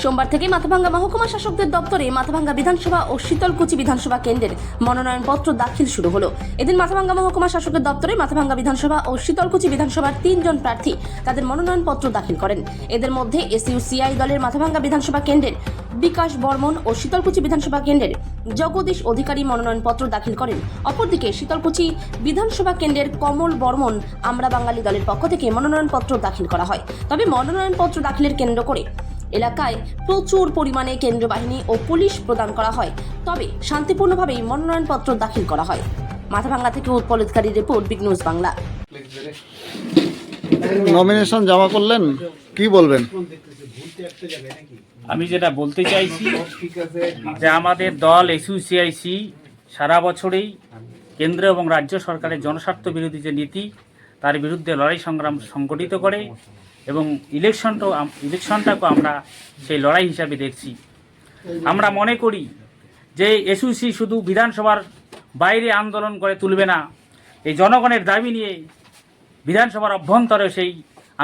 সোমবার থেকে মাথাভাঙ্গা মহকুমা শাসকদের দপ্তরে মাথাভাঙ্গা বিধানসভা ও শীতলকুচি বিধানসভা কেন্দ্রের মনোনয়নপত্র দাখিল শুরু হলো। এদিন মাথাভাঙ্গা মহকুমা শাসকের দপ্তরে মাথাভাঙ্গা বিধানসভা ও শীতলকুচি বিধানসভার 3 জন প্রার্থী তাদের মনোনয়নপত্র দাখিল করেন। এদের মধ্যে এসইউসিআই দলের মাথাভাঙ্গা বিধানসভা কেন্দ্রের বিকাশ বর্মন ও শীতলকুচি বিধানসভা কেন্দ্রের জগদীশ অধিকারী মনোনয়নপত্র দাখিল করেন। অপরদিকে শীতলকুচি বিধানসভা কেন্দ্রের কমল বর্মন আমরা বাঙালি দলের পক্ষ থেকে মনোনয়নপত্র দাখিল করা হয়। তবে মনোনয়নপত্র দাখিলের কেন্দ্র করে এলাকায় প্রচুর পরিমাণে কেন্দ্র বাহিনী ও পুলিশ প্রদান করা হয়। তবে শান্তিপূর্ণভাবেই মনোনয়নপত্র দাখিল করা হয়। মাথাভাঙ্গা থেকে উৎপল অধিকারীর report, big news Bangla. Nomination জমা করলেন, কি বলবেন? আমি যেটা বলতে চাইছি যে আমাদের দল এসইউসিআইসি সারা বছরেই কেন্দ্র এবং রাজ্য সরকারের জনস্বার্থ বিরোধী যে নীতি তার বিরুদ্ধে লড়াই সংগ্রাম সংগঠিত করে এবং ইলেকশনটাকে আমরা সেই লড়াই হিসাবে দেখছি। আমরা মনে করি যে এসইউসি শুধু বিধানসভার বাইরে আন্দোলন করে তুলবে না, এই জনগণের দাবি নিয়ে বিধানসভার অভ্যন্তরে সেই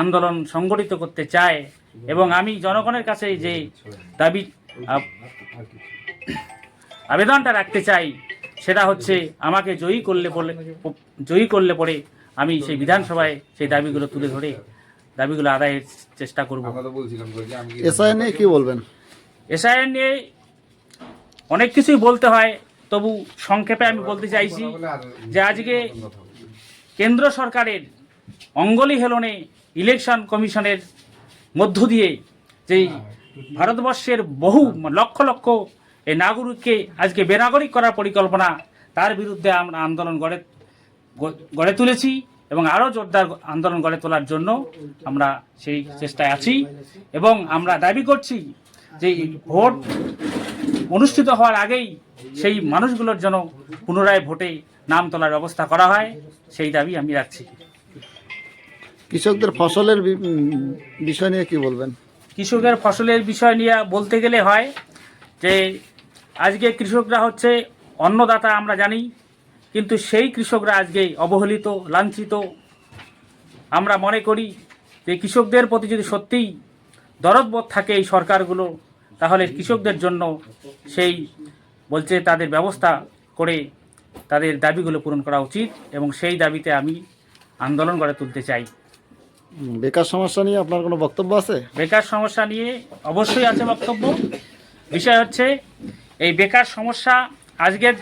আন্দোলন সংগঠিত করতে চায়। এবং আমি জনগণের কাছে যে দাবি আবেদনটা রাখতে চাই সেটা হচ্ছে আমাকে জয়ী করলে পরে আমি সেই বিধানসভায় সেই দাবিগুলো তুলে ধরে দাবিগুলো আদায়ের চেষ্টা করব। এসআই নিয়ে কি বলবেন? এসআই নিয়ে অনেক কিছুই বলতে হয়, তবু সংক্ষেপে আমি বলতে চাইছি যে আজকে কেন্দ্র সরকারের অঙ্গলি হেলনে ইলেকশন কমিশনের মধ্য দিয়ে যেই ভারতবর্ষের বহু লক্ষ লক্ষ এই নাগরিককে আজকে বেনাগরিক করার পরিকল্পনা, তার বিরুদ্ধে আমরা আন্দোলন গড়ে তুলেছি এবং আরও জোরদার আন্দোলন গড়ে তোলার জন্য আমরা সেই চেষ্টায় আছি। এবং আমরা দাবি করছি যে ভোট অনুষ্ঠিত হওয়ার আগেই সেই মানুষগুলোর জন্য পুনরায় ভোটে নাম তোলার ব্যবস্থা করা হয়, সেই দাবি আমি রাখছি। কৃষকদের ফসলের বিষয় নিয়ে কি বলবেন? কৃষকের ফসলের বিষয় নিয়ে বলতে গেলে হয় যে আজকে কৃষকরা হচ্ছে অন্নদাতা আমরা জানি, কিন্তু সেই কৃষকরা আজকে অবহেলিত, লাঞ্ছিত। আমরা মনে করি যে কৃষকদের প্রতি যদি সত্যিই দরদবোধ থাকে এই সরকারগুলো, তাহলে কৃষকদের জন্য সেই বলছে তাদের ব্যবস্থা করে তাদের দাবিগুলো পূরণ করা উচিত এবং সেই দাবিতে আমি আন্দোলন গড়ে তুলতে চাই। বেকার সমস্যা নিয়ে আপনার কোনো বক্তব্য আছে? বেকার সমস্যা নিয়ে অবশ্যই আছে বক্তব্য। বিষয় হচ্ছে এই বেকার সমস্যা আজকের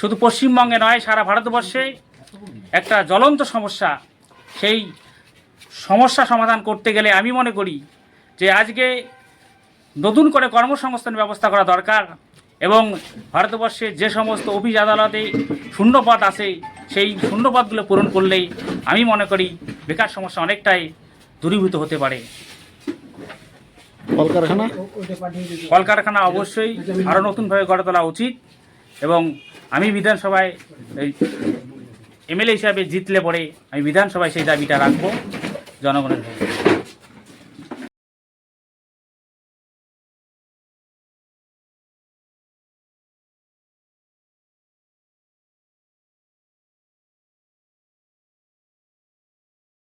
শুধু পশ্চিমবঙ্গে নয়, সারা ভারতবর্ষে একটা জ্বলন্ত সমস্যা। সেই সমস্যা সমাধান করতে গেলে আমি মনে করি যে আজকে নতুন করে কর্মসংস্থান ব্যবস্থা করা দরকার এবং ভারতবর্ষে যে সমস্ত অফিস আদালতে শূন্যপদ আছে সেই শূন্যপদগুলো পূরণ করলেই আমি মনে করি বেকার সমস্যা অনেকটাই দূরীভূত হতে পারে। কলকারখানা অবশ্যই আরও নতুনভাবে গড়ে তোলা উচিত এবং আমি বিধানসভায় এমএলএ হিসাবে জিতলে পরে আমি বিধানসভায় সেই দাবিটা রাখবো জনগণের।